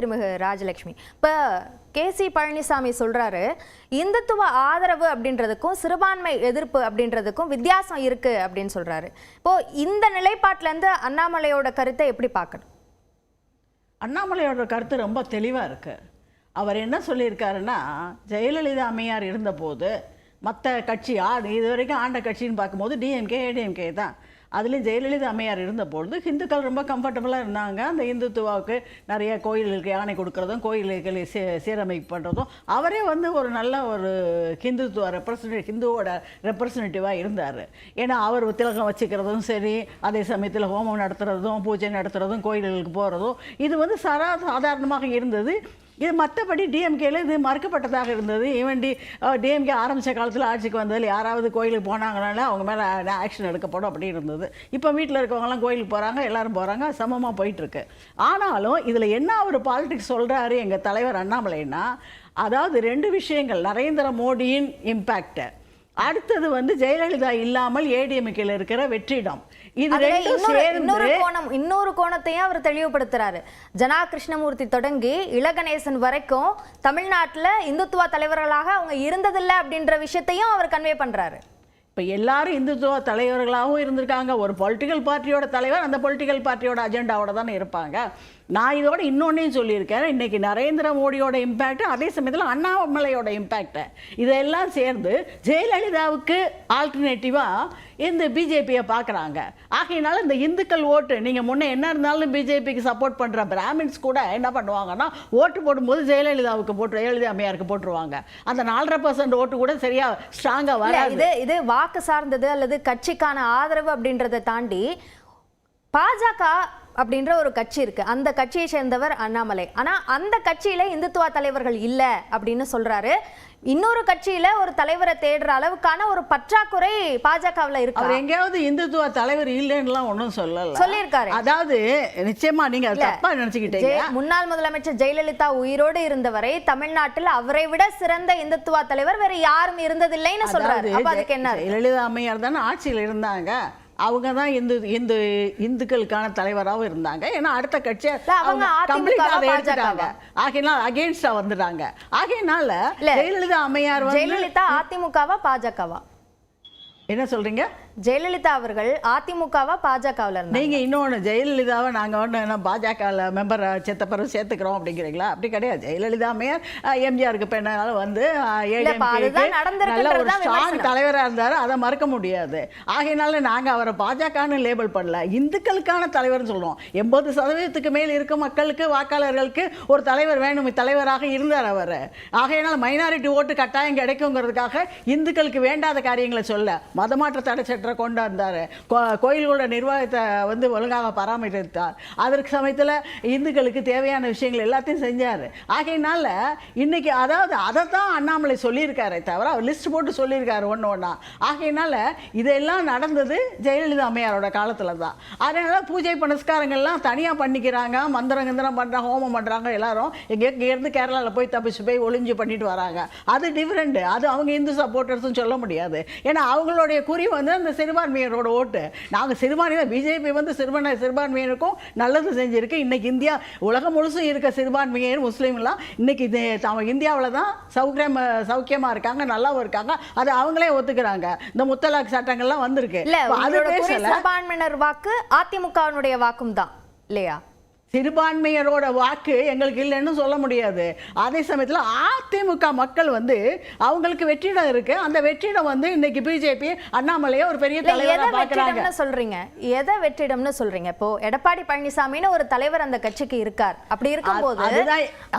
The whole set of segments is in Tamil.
திருமிகு ராஜலட்சுமி, இப்போ கேசி பழனிசாமி சொல்றாரு இந்துத்துவ ஆதரவு அப்படின்றதுக்கும் சிறுபான்மை எதிர்ப்பு அப்படின்றதுக்கும் வித்தியாசம் இருக்கு அப்படின்னு சொல்றாரு. இப்போ இந்த நிலைப்பாட்டுல இருந்து அண்ணாமலையோட கருத்தை எப்படி பார்க்கணும்? அண்ணாமலையோட கருத்து ரொம்ப தெளிவாக இருக்கு. அவர் என்ன சொல்லியிருக்காருன்னா, ஜெயலலிதா அம்மையார் இருந்தபோது மற்ற கட்சி இது வரைக்கும் ஆண்ட கட்சின்னு பார்க்கும்போது டிஎம்கே ஏடிஎம்கே தான். அதுலேயும் ஜெயலலிதா அம்மையார் இருந்தபொழுது ஹிந்துக்கள் ரொம்ப கம்ஃபர்டபுளாக இருந்தாங்க. அந்த இந்துத்துவாவுக்கு நிறைய கோயில்களுக்கு யானை கொடுக்குறதும் கோயில்களை சீரமைப்பு பண்ணுறதும் அவரே ஒரு நல்ல ஒரு ஹிந்துத்துவ ஹிந்துவோட ரெப்ரசன்டேட்டிவாக இருந்தார். ஏன்னா அவர் திலகம் வச்சுக்கிறதும் சரி, அதே சமயத்தில் ஹோமம் நடத்துகிறதும் பூஜை நடத்துகிறதும் கோயில்களுக்கு போகிறதும் இது சாதாரணமாக இருந்தது. இது மற்றபடி டிஎம்கேல இது மறுக்கப்பட்டதாக இருந்தது. ஈவன் டிஎம்கே ஆரம்பித்த காலத்தில் ஆட்சிக்கு வந்ததில் யாராவது கோயிலுக்கு போனாங்கனால அவங்க மேலே ஆக்ஷன் எடுக்கப்படும் அப்படி இருந்தது. இப்போ வீட்டில் இருக்கவங்கலாம் கோயிலுக்கு போகிறாங்க, எல்லோரும் போகிறாங்க, சமமாக போயிட்டுருக்கு. ஆனாலும் இதில் என்ன ஒரு பாலிடிக்ஸ் சொல்கிறாரு எங்கள் தலைவர் அண்ணாமலைன்னா, அதாவது 2 விஷயங்கள். நரேந்திர மோடியின் இம்பேக்ட், அடுத்தது ஜெயலலிதா இல்லாமல் ஏடிஎம்கேல இருக்கிற வெற்றிடம். இது இன்னொரு கோணத்தையும் அவர் தெளிவுபடுத்துறாரு. ஜனா கிருஷ்ணமூர்த்தி தொடங்கி இளகணேசன் வரைக்கும் தமிழ்நாட்டுல இந்துத்துவ தலைவர்களாக அவங்க இருந்ததில்லை அப்படின்ற விஷயத்தையும் அவர் கன்வே பண்றாரு. இப்போ எல்லாரும் இந்துத்துவ தலைவர்களாகவும் இருந்திருக்காங்க. ஒரு பொலிட்டிக்கல் பார்ட்டியோட தலைவர் அந்த பொலிட்டிக்கல் பார்ட்டியோட அஜெண்டாவோட தானே இருப்பாங்க. நான் இதோட இன்னொன்னையும் சொல்லியிருக்கேன். இன்றைக்கி நரேந்திர மோடியோட இம்பேக்ட், அதே சமயத்தில் அண்ணாமலையோட இம்பேக்ட், இதெல்லாம் சேர்ந்து ஜெயலலிதாவுக்கு ஆல்டர்னேட்டிவாக இந்த பிஜேபியை பார்க்குறாங்க. ஆகையினால இந்த இந்துக்கள் ஓட்டு, நீங்கள் முன்னே என்ன இருந்தாலும் பிஜேபிக்கு சப்போர்ட் பண்ணுற பிராமின்ஸ் கூட என்ன பண்ணுவாங்கன்னா, ஓட்டு போடும்போது ஜெயலலிதா அம்மையாருக்கு போட்டுருவாங்க. அந்த 4.5% ஓட்டு கூட சரியாக ஸ்ட்ராங்காக வராது. இது வாக்கு சார்ந்தது அல்லது கட்சிக்கான ஆதரவு அப்படின்றத தாண்டி பாஜக அப்படின்ற ஒரு கட்சி இருக்கு. அந்த கட்சியை சேர்ந்தவர் அண்ணாமலை. ஆனா அந்த கட்சியில இந்துத்துவ தலைவர்கள் இல்ல அப்படின்னு சொல்றாரு. இன்னொரு கட்சியில ஒரு தலைவரை தேடுற அளவுக்கான ஒரு பற்றாக்குறை பாஜகவில் இருக்கு. அவர் எங்கேயாவது இந்துத்துவ தலைவர் இல்லைன்னு ஒன்றும் சொல்லியிருக்காரு. அதாவது நிச்சயமா நீங்க தப்பா நினைச்சுக்கிட்டீங்க. முன்னாள் முதலமைச்சர் ஜெயலலிதா உயிரோடு இருந்தவரை தமிழ்நாட்டில் அவரை விட சிறந்த இந்துத்துவ தலைவர் வேற யாரும் இருந்ததில்லைன்னு சொல்றாரு. அப்ப அதுக்கு என்ன? ஜெயலலிதா அம்மையார் தானே ஆட்சியில் இருந்தாங்க. அவங்க தான் இந்துக்களுக்கான தலைவராகவும் இருந்தாங்க. ஏன்னா அடுத்த கட்சியை எடுத்துட்டாங்க. ஆகையினால் அகேன்ஸ்டா வந்துட்டாங்க. ஆகையினால ஜெயலலிதா அம்மையார் ஜெயலலிதா அதிமுகவா பாஜகவா? என்ன சொல்றீங்க? ஜெயலலிதா அவர்கள் அதிமுகவா பாஜகவில் இருந்தாங்க. நீங்க இன்னொன்று ஜெயலலிதாவை நாங்கள் பாஜக மெம்பர் செத்தப்பறம் சேர்த்துக்கிறோம் அப்படிங்கிறீங்களா? அப்படி கிடையாது. ஜெயலலிதா அம்மையார் எம்ஜிஆருக்கு பெண்ணால நல்ல ஒரு ஸ்ட்ராங் தலைவராக இருந்தார். அதை மறக்க முடியாது. ஆகையினால நாங்கள் அவரை பாஜகன்னு லேபிள் பண்ணல, இந்துக்களுக்கான தலைவர்னு சொல்லுவோம். 80% மேல் இருக்கும் மக்களுக்கு, வாக்காளர்களுக்கு ஒரு தலைவர் வேணும், தலைவராக இருந்தார் அவர். ஆகையினால மைனாரிட்டி ஓட்டு கட்டாயம் கிடைக்குங்கிறதுக்காக இந்துக்களுக்கு வேண்டாத காரியங்களை சொல்ல, மதமாற்ற தடை சட்டம் கொண்டு வந்தார். கோயில்களோட நிர்வாகத்தை ஒழுங்காக பராமரித்தார். அதற்கு சமயத்தில் இந்துக்களுக்கு தேவையான விஷயங்கள் எல்லாத்தையும் செஞ்சார். ஆகையினால இன்னைக்கு அதை தான் அண்ணாமலை சொல்லியிருக்காரே தவிர அவர் லிஸ்ட் போட்டு சொல்லியிருக்காரு ஒன்றா. ஆகையினால இதெல்லாம் நடந்தது ஜெயலலிதா அம்மையாரோட காலத்தில் தான். அதனால பூஜை புனஸ்காரங்கள்லாம் தனியாக பண்ணிக்கிறாங்க, மந்திரம் பண்ணுறாங்க, ஹோமம் பண்ணுறாங்க. எல்லாரும் இங்கேருந்து கேரளாவில் போய் தப்பிச்சு போய் ஒளிஞ்சு பண்ணிட்டு வராங்க. அது டிஃப்ரெண்ட். அது அவங்க இந்து சப்போர்ட்டர்ஸ்னு சொல்ல முடியாது. ஏன்னா அவங்களுடைய குறி அந்த சிறுபான்மையரோட ஓட்டு. நாங்கள் சிறுபான்மையினர், பிஜேபி சிறுபான்மையினருக்கும் நல்லது செஞ்சிருக்கு. இன்னைக்கு இந்தியா உலகம் முழுசும் இருக்க சிறுபான்மையினர் முஸ்லீம்லாம் இன்னைக்கு இந்தியாவில் தான் சௌக்கியமாக இருக்காங்க, நல்லாவும் இருக்காங்க. அது அவங்களே ஒத்துக்கிறாங்க. இந்த முத்தலாக் சட்டங்கள்லாம் வந்திருக்கு. சிறுபான்மையினர் வாக்கு அதிமுகவினுடைய வாக்கும் தான் இல்லையா? சிறுபான்மையரோட வாக்கு எங்களுக்கு இல்லைன்னு சொல்ல முடியாது. அதே சமயத்தில் அதிமுக மக்கள் அவங்களுக்கு வெற்றிடம் இருக்கு. அந்த வெற்றிடம் இன்னைக்கு பிஜேபி அண்ணாமலையை ஒரு பெரிய தலைவரா பார்க்கறாங்க. சொல்றீங்க எதை வெற்றிடம்னு சொல்றீங்க? இப்போ எடப்பாடி பழனிசாமின்னு ஒரு தலைவர் அந்த கட்சிக்கு இருக்கார். அப்படி இருக்கும்போது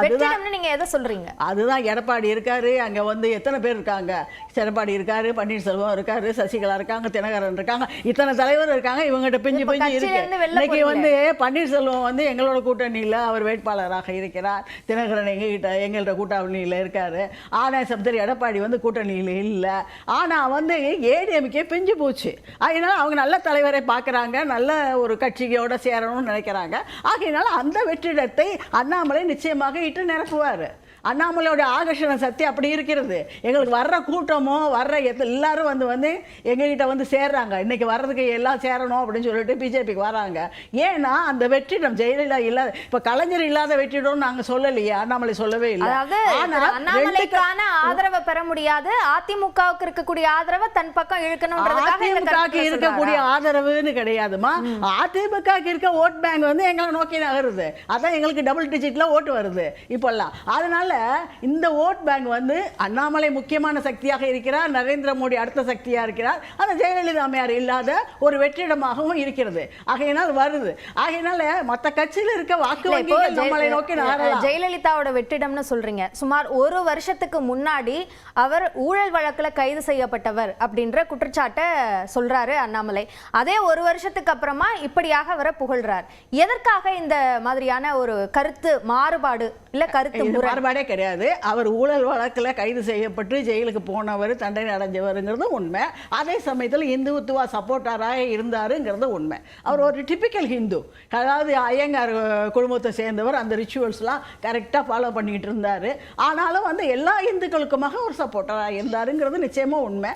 வெற்றிடம்னு நீங்க எதை சொல்றீங்க? அதுதான் எடப்பாடி இருக்காரு. அங்க எத்தனை பேர் இருக்காங்க? எடப்பாடி இருக்காரு, பன்னீர்செல்வம் இருக்காரு, சசிகலா இருக்காங்க, தினகரன் இருக்காங்க, இத்தனை தலைவர் இருக்காங்க. இவங்ககிட்ட பிஞ்சு இருக்கு. இன்னைக்கு பன்னீர்செல்வம் எங்களோட கூட்டணியில் அவர் வேட்பாளராக இருக்கிறார். தினகரன் எங்கள்கிட்ட கூட்டணியில் இருக்காரு. ஆனால் சப்தரி எடப்பாடி கூட்டணியில் இல்லை. ஆனால் ஏடிஎம்கே பிஞ்சு போச்சு. அதனால அவங்க நல்ல தலைவரை பார்க்குறாங்க, நல்ல ஒரு கட்சியோட சேரணும்னு நினைக்கிறாங்க. ஆகையினால அந்த வெற்றிடத்தை அண்ணாமலை நிச்சயமாக இட்டு நிரப்புவார். அண்ணாமலையோட ஆகர்ஷண சக்தி அப்படி இருக்கிறது. எங்களுக்கு வர்ற கூட்டமோ வர்ற எல்லாரும் வந்து எங்ககிட்ட வந்து சேர்றாங்க. இன்னைக்கு வர்றதுக்கு எல்லாம் சேரணும் அப்படின்னு சொல்லிட்டு பிஜேபிக்கு வராங்க. ஏன்னா அந்த வெற்றிடம் ஜெயலலிதா இல்லாத, இப்ப கலைஞர் இல்லாத வெற்றிடம் நாங்க சொல்லலையே, அண்ணாமலை சொல்லவே இல்லை. அண்ணாமலைக்கான ஆதரவை பெற முடியாது, அதிமுகவுக்கு இருக்கக்கூடிய ஆதரவை தன் பக்கம் இழுக்கணும்ன்றதுக்காக அதிமுகவுக்கு இருக்கக்கூடிய ஆதரவுன்னு கிடையாதுமா. அதிமுகவுக்கு இருக்க ஓட் பேங்க் வந்து எங்களை நோக்கி நகருது. அதான் எங்களுக்கு டபுள் டிஜிட்ல ஓட்டு வருது இப்பெல்லாம். அதனால இந்த ஓட் பேங்க் வந்து அண்ணாமலை முக்கியமான சக்தியாக இருக்கிறார், நரேந்திர மோடி அடுத்த சக்தியா இருக்கிறார், அந்த ஜெயலலிதா அம்மையார் இல்லாத ஒரு வெற்றிடமாகவும் இருக்கிறது. ஆகையினால் வருது. ஆகையினால மற்ற கட்சியில் இருக்க வாக்கு வங்கிகள் நம்மளை நோக்கி நகரலாம். ஜெயலலிதாவோட வெற்றிடம்னு சொல்றீங்க. சுமார் ஒரு வருஷத்துக்கு முன்னாடி அவர் ஊழல் வழக்குல கைது செய்யப்பட்டவர் அப்படின்ற குற்றச்சாட்டை சொல்றாரு அண்ணாமலை. அதே ஒரு வருஷத்துக்கு அப்புறமா இப்படியாக அவரை புகழ்றார். எதற்காக இந்த மாதிரியான ஒரு கருத்து மாறுபாடு இல்ல கருத்து மாறுபாடே கிடையாது. அவர் ஊழல் வழக்கில் கைது செய்யப்பட்டு ஜெயிலுக்கு போனவர், தண்டனை அடைஞ்சவருங்கிறது உண்மை. அதே சமயத்தில் இந்துத்துவா சப்போர்ட்டராக இருந்தாருங்கிறது உண்மை. அவர் ஒரு டிபிக்கல் ஹிந்து, அதாவது ஐயங்கார் குடும்பத்தை சேர்ந்தவர். அந்த ரிச்சுவல்ஸ்லாம் கரெக்டாக ஃபாலோ பண்ணிட்டு இருந்தார். ஆனாலும் வந்து எல்லா இந்துக்களுக்குமாக ஒரு சப்போர்ட்டராக இருந்தாருங்கிறது நிச்சயமா உண்மை.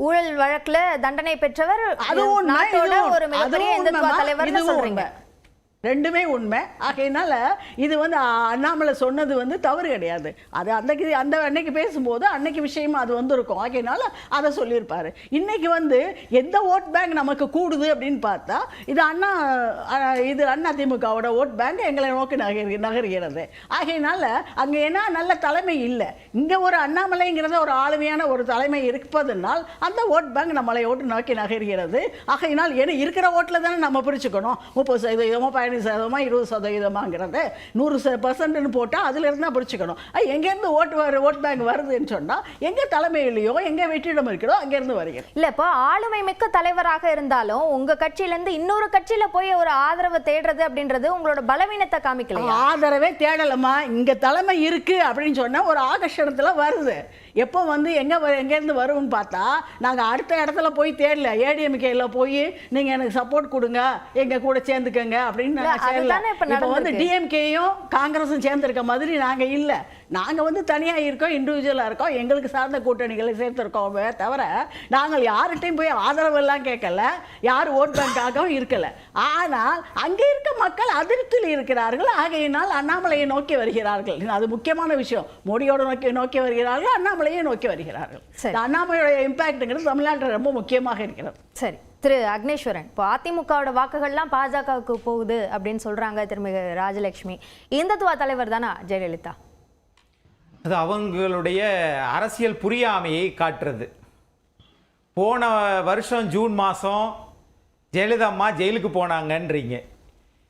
ஊழல் வழக்குல தண்டனை பெற்றவர், அதுவும் நாட்டோட ஒரு மிகப்பெரிய இந்துத்துவ தலைவர் சொல்றீங்க. ரெண்டுமே உண்மை. ஆகையினால இது வந்து அண்ணாமலை சொன்னது வந்து தவறு கிடையாது. அது அந்த அன்னைக்கு பேசும்போது அன்னைக்கு விஷயமா அது வந்திருக்கும். ஆகையினால அதை சொல்லியிருப்பாரு. இன்னைக்கு வந்து எந்த ஓட் பேங்க் நமக்கு கூடுது அப்படின்னு பார்த்தா இது அண்ணா திமுகவோட ஓட் பேங்க் எங்களை நோக்கி நகர்கிறது. ஆகையினால அங்கே என்ன நல்ல தலைமை இல்லை. இங்கே ஒரு அண்ணாமலைங்கிறத ஒரு ஆளுமையான ஒரு தலைமை இருப்பதுனால் அந்த ஓட் பேங்க் நம்மளை ஓட்டு நோக்கி நகர்கிறது. ஆகையினால் இருக்கிற ஓட்டில் தானே நம்ம பிரிச்சுக்கணும். 30% 20%, 100% போட்டால் அதுல இருந்தால் பிடிச்சிக்கணும். எங்கேருந்து ஓட் பேங்க் வருதுன்னு சொன்னால் எங்கே தலைமையிலையோ எங்கே வெற்றிடம் இருக்கிறதோ அங்கேருந்து வருகிறது. இல்லை, இப்போ ஆளுமை மிக்க தலைவராக இருந்தாலும் உங்கள் கட்சியிலேருந்து இன்னொரு கட்சியில் போய் ஒரு ஆதரவை தேடுறது அப்படின்றது உங்களோட பலவீனத்தை காமிக்கல. ஆதரவே தேடலமா, இங்கே தலைமை இருக்கு அப்படின்னு சொன்னால் ஒரு ஆகர்ஷணத்தில் வருது. எப்போ வந்து எங்கேருந்து வரும்னு பார்த்தா நாங்கள் அடுத்த இடத்துல போய் தேடல. ஏடிஎம்கேல போய் நீங்கள் எனக்கு சப்போர்ட் கொடுங்க, எங்கள் கூட சேர்ந்துக்கங்க அப்படின்னு இப்போ வந்து டிஎம்கேயும் காங்கிரஸும் சேர்ந்துருக்க மாதிரி நாங்கள் இல்லை. நாங்கள் வந்து தனியாக இருக்கோம், இண்டிவிஜுவலாக இருக்கோம், எங்களுக்கு சார்ந்த கூட்டணிகளை சேர்த்துருக்கோமே தவிர நாங்கள் யார்கிட்டையும் போய் ஆதரவெல்லாம் கேட்கல, யார் ஓட் பேங்காகவும் இருக்கலை. ஆனால் அங்கே இருக்க மக்கள் அதிருப்தியில் இருக்கிறார்கள். ஆகையினால் அண்ணாமலையை நோக்கி வருகிறார்கள். அது முக்கியமான விஷயம். மோடியோட நோக்கி வருகிறார்கள், அண்ணாமலையை நோக்கி வருகிறார்கள். அண்ணாமலையோட இம்பாக்ட்ங்கிறது தமிழ்நாட்டில் ரொம்ப முக்கியமாக இருக்கிறது. சரி திரு அக்னேஸ்வரன், இப்போ அதிமுகவோட வாக்குகள்லாம் பாஜகவுக்கு போகுது அப்படின்னு சொல்றாங்க திருமிகு ராஜலட்சுமி. இந்துத்துவ தலைவர் தானா ஜெயலலிதா? அது அவங்களுடைய அரசியல் புரியாமையை காட்டுறது. போன வருஷம் ஜூன் மாதம் ஜெயலலிதா அம்மா ஜெயிலுக்கு போனாங்கன்றீங்க.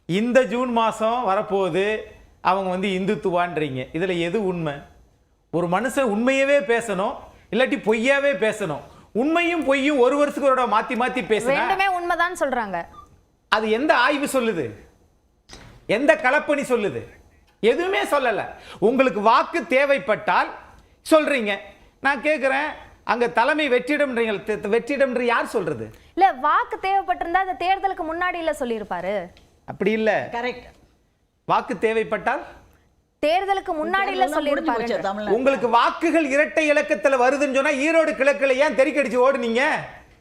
இந்த ஜூன் மாதம் வரப்போகுது அவங்க வந்து இந்துத்துவான்றீங்க. இதில் எது உண்மை? ஒரு மனுஷன் உண்மையவே பேசணும், இல்லாட்டி பொய்யாவே பேசணும். உண்மையும் பொய்யும் ஒரு வருஷத்தோட மாற்றி மாற்றி பேசுறேன். உண்மைதான் சொல்றாங்க. அது எந்த ஆய்வு சொல்லுது? எந்த களப்பணி சொல்லுது? எதுவுமே சொல்லல. உங்களுக்கு வாக்கு தேவைப்பட்டால் சொல்றீங்க. நான் கேட்கிறேன், அங்க தலைமை வெற்றிடம்ன்றீங்க. வெற்றிடம் யார் சொல்றது? இல்ல, வாக்கு தேவைப்பட்டிருந்தா அந்த தேர்தலுக்கு முன்னாடி இல்ல சொல்லியிருப்பாரு. அப்படி இல்ல. கரெக்ட். வாக்கு தேவைப்பட்டால் தேர்தலுக்கு முன்னாடி இல்ல சொல்லியிருப்பாரு. உங்களுக்கு வாக்குகள் இரட்டை இலக்கத்துல வருதுன்னு சொன்னா ஈரோடு கிழக்குல ஏன் தெறிக்கடிச்சு ஓடுனீங்க?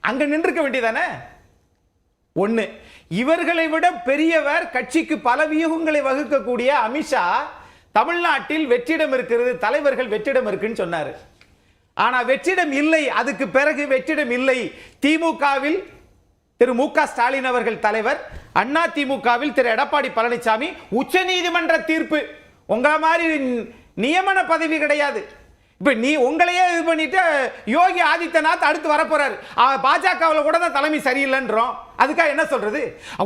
அங்க நின்றுக்க வேண்டியதானே? ஒண்ணு. இவர்களை விட பெரியவர், கட்சிக்கு பல வியூகங்களை வகுக்கக்கூடிய அமித்ஷா தமிழ்நாட்டில் வெற்றிடம் இருக்கிறது, தலைவர்கள் வெற்றிடம் இருக்குன்னு சொன்னாரு. ஆனா வெற்றிடம் இல்லை. அதுக்கு பிறகு வெற்றிடம் இல்லை. திமுகவில் திரு மு.க. ஸ்டாலின் அவர்கள் தலைவர், அண்ணா திமுகவில் திரு எடப்பாடி பழனிசாமி. உச்ச நீதிமன்ற தீர்ப்பு. உங்களை மாதிரி நியமன பதவி கிடையாது. இப்ப உங்களையே இது பண்ணிட்டு யோகி ஆதித்யநாத் அடுத்து வரப்போறாரு. பாஜகவில் கூட தான் தலைமை சரியில்லைன்றோம். அதுக்காக என்ன சொல்றது?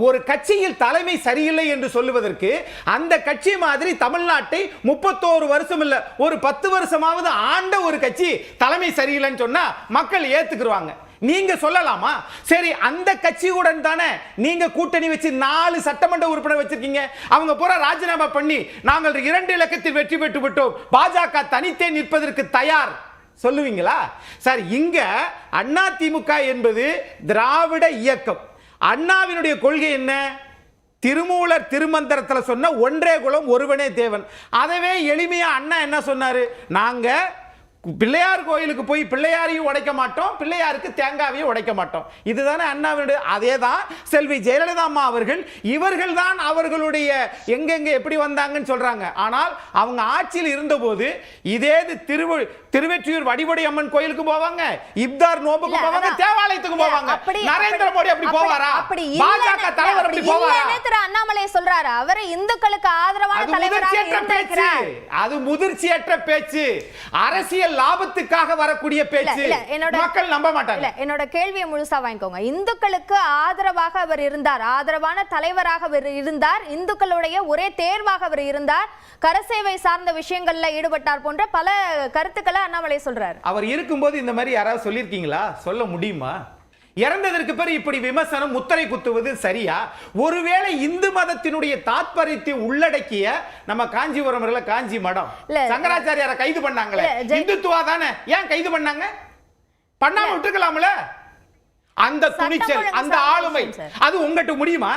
ஒரு கட்சியில் தலைமை சரியில்லை என்று சொல்லுவதற்கு அந்த கட்சி மாதிரி தமிழ்நாட்டை 31 வருஷம் இல்ல, ஒரு 10 வருஷமாவது ஆண்ட ஒரு கட்சி தலைமை சரியில்லைன்னு சொன்னா மக்கள் ஏத்துக்குருவாங்க. நீங்க சொல்லலாமா? சரி, அந்த கட்சியுடன் தானே நீங்க கூட்டணி வச்சு 4 சட்டமன்ற உறுப்பினர் வச்சிருக்கீங்க. அவங்க பூரா ராஜினாமா பண்ணி நாங்கள் 2 இலக்கத்தில் வெற்றி பெற்று விட்டோம், பாஜக தனித்தே நிற்பதற்கு தயார் சொல்லுவீங்களா? சார், இங்க அதிமுக என்பது திராவிட இயக்கம். அண்ணாவினுடைய கொள்கை என்ன? திருமூலர் திருமந்திரத்துல சொன்ன ஒன்றே குலம் ஒருவனே தேவன். அதவே எளிமையா அண்ணா என்ன சொன்னாரு, நாங்க பிள்ளையார் கோயிலுக்கு போய் பிள்ளையாரையும் உடைக்க மாட்டோம், பிள்ளையாருக்கு தேங்காவையும் உடைக்க மாட்டோம். இதுதானே அண்ணாவினுடைய. அதே தான் செல்வி ஜெயலலிதா அம்மா அவர்கள், இவர்கள் தான் அவர்களுடைய எங்கெங்க எப்படி வந்தாங்கன்னு சொல்றாங்க. ஆனால் அவங்க ஆட்சியில் இருந்தபோது இதே திருவெற்றியூர் வடிவடை அம்மன் கோயிலுக்கு போவாங்க, இப்தார் நோம்புக்கு போவாங்க, தேவாலயத்துக்கு போவாங்க. நரேந்திர மோடி அப்படி போவாரா? பாஜக தலைவர் அப்படி போவாரா? திரு அண்ணாமலை சொல்றாரு அவரை இந்துக்களுக்கு ஆதரவான தலைவராக இருந்திருக்கிறார். அது முதிர்ச்சியற்ற பேச்சு, அரசியல் லாபத்துக்காக வரக்கூடிய பேச்சு. மக்கள் நம்ப மாட்டாங்க. என்னோட கேள்வியை முழுசா வாங்கிக்கோங்க. இந்துக்களுக்கு ஆதரவாக அவர் இருந்தார், ஆதரவான தலைவராக அவர் இருந்தார், இந்துக்களுடைய ஒரே தேர்வாக அவர் இருந்தார், கரசேவை சார்ந்த விஷயங்கள்ல ஈடுபட்டார் போன்ற பல கருத்துக்களை அண்ணாமலை சொல்றார். அவர் இருக்கும்போது இந்த மாதிரி யாராவது சொல்லியிருக்கீங்களா? சொல்ல முடியுமா? இறந்ததற்கு பிறகு இப்படி விமர்சனம் முத்திரை குத்துவது சரியா? ஒருவேளை இந்து மதத்தினுடைய தாத்பரியத்தை உள்ளடக்கிய நம்ம காஞ்சிபுரம் காஞ்சி மடம் சங்கராச்சாரியாரை கைது பண்ணாங்களே, இந்துத்துவா தானே, ஏன் கைது பண்ணாங்க? பண்ணாம விட்டுக்கலாம்ல. அந்த துணிச்சல், அந்த ஆளுமை, அது உங்ககிட்ட முடியுமா?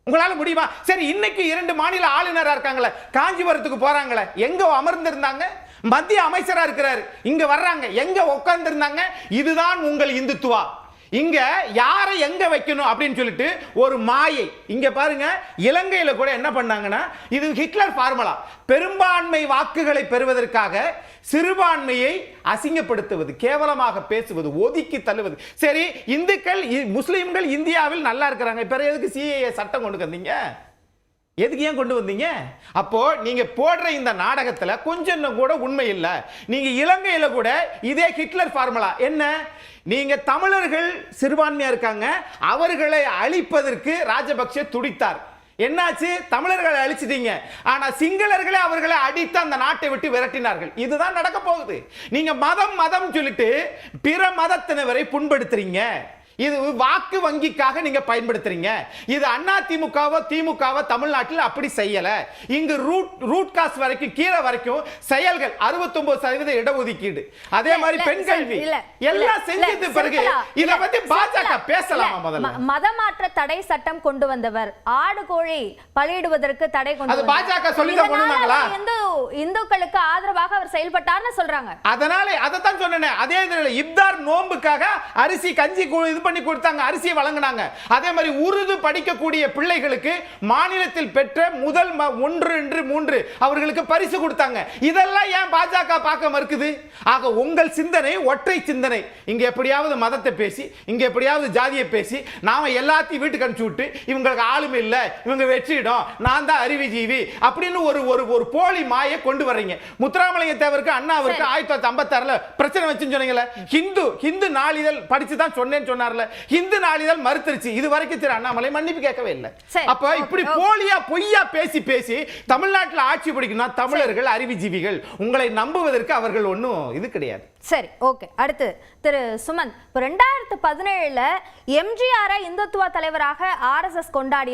உங்களால முடியுமா? சரி, இன்னைக்கு 2 மாநில ஆளுநரா இருக்காங்களே, காஞ்சிபுரத்துக்கு போறாங்களே, எங்க அமர்ந்திருந்தாங்க? மத்திய அமைச்சரா இருக்கிறாரு, இங்க வர்றாங்க, எங்க உட்கார்ந்து இருந்தாங்க? இதுதான் உங்கள் இந்துத்துவா. இங்க யாரை எங்க வைக்கணும் அப்படின்னு சொல்லிட்டு ஒரு மாயை. இங்க பாருங்க, இலங்கையில கூட என்ன பண்ணாங்கன்னா, இது ஹிட்லர் ஃபார்முலா, பெரும்பான்மை வாக்குகளை பெறுவதற்காக சிறுபான்மையை அசிங்கப்படுத்துவது, கேவலமாக பேசுவது, ஒதுக்கி தள்ளுவது. சரி, இந்துக்கள் முஸ்லிம்கள் இந்தியாவில் நல்லா இருக்கிறாங்க, பிறகு எதுக்கு சிஏஏ சட்டம் கொண்டு வந்தீங்க? எதுக்கு ஏன் கொண்டு வந்தீங்க? அப்போ நீங்க போடுற இந்த நாடகத்துல கொஞ்சம் கூட உண்மை இல்ல. நீங்க இலங்கையில கூட இதே ஹிட்லர் ஃபார்முலா என்ன, நீங்க தமிழர்கள் சிறுபான்மையா இருக்காங்க, அவர்களை அழிப்பதற்கு ராஜபக்சே துடித்தார். என்னாச்சு? தமிழர்களை அழிச்சிட்டீங்க, ஆனா சிங்களர்களை அவர்களை அடித்து அந்த நாட்டை விட்டு விரட்டினார்கள். இதுதான் நடக்க போகுது. நீங்க மதம் மதம் சொல்லிட்டு பிற மதத்தினரை புண்படுத்துறீங்க. இது வாக்கு வங்கிக்காக நீங்க பயன்படுத்துறீங்க. இது அண்ணா திமுகவோ தமிழ்நாட்டில் அப்படி செய்யல. இங்கு ரூட் காஸ் வரைக்கும் கீழே வரைக்கும் செயல்கள் 69% இடஒதுக்கீடு, அதே மாதிரி பெண் கல்வி எல்லாம் செஞ்சது. பிறகு இத பத்தி பாஜக பேசலாமா? முதல்ல மதமாற்ற தடை சட்டம் கொண்டு வந்தவர், ஆடு கோழி பலியிடுவதற்கு தடை கொண்டு அது பாஜக சொல்லி தான் கொண்டு வந்தாங்களா? இந்துக்களுக்கு ஆதரவாக அவர் செயல்பட்டார்னு சொல்றாங்க. அதனால அதத்தான் சொன்னேன். அதே இப்தார் நோன்புக்காக அரிசி கஞ்சி பண்ணி கொடுத்தாங்க, அரிசியை வழங்கினாங்க. அதே மாதிரி உருது படிக்கக்கூடிய பிள்ளைகளுக்கு மாநிலத்தில் பெற்ற முதல் 1-3 அவர்களுக்கு பரிசு கொடுத்தாங்க. இதெல்லாம் ஏன் பாஜக பார்க்க மறுக்குது? ஆக உங்கள் சிந்தனை ஒற்றை சிந்தனை. இங்க எப்படியாவது மதத்தை பேசி, இங்க எப்படியாவது ஜாதியை பேசி, நாம எல்லாத்தையும் வீட்டுக்கு அனுப்பிச்சு விட்டு இவங்களுக்கு ஆளுமை இல்ல, இவங்க வெற்றிடும், நான் தான் அறிவுஜீவி அப்படின்னு ஒரு போலி மாயை கொண்டு வர்றீங்க. முத்துராமலிங்க தேவருக்கு அண்ணாவிற்கு 1956 பிரச்சனை வச்சுன்னு சொன்னீங்கல்ல, ஹிந்து நாளிதழ் படிச்சு தான் சொன்னேன்னு சொன்னார்ல, ஹிந்து நாளிதழ் மறுத்துருச்சு. இது வரைக்கும் திரு அண்ணாமலை மன்னிப்பு கேட்கவே இல்லை. அப்ப இப்படி போலியா பொய்யா பேசி தமிழ்நாட்டில் ஆட்சி பிடிக்கணும் தமிழர்கள் அறிவுஜீவிகள், உங்களை நம்புவதற்கு அவர்கள் ஒன்றும் இது கிடையாது. சரி, ஓகே. அடுத்து திரு சுமந்த், 2017 எம்ஜிஆரை இந்துத்துவ தலைவராக RSS கொண்டாடி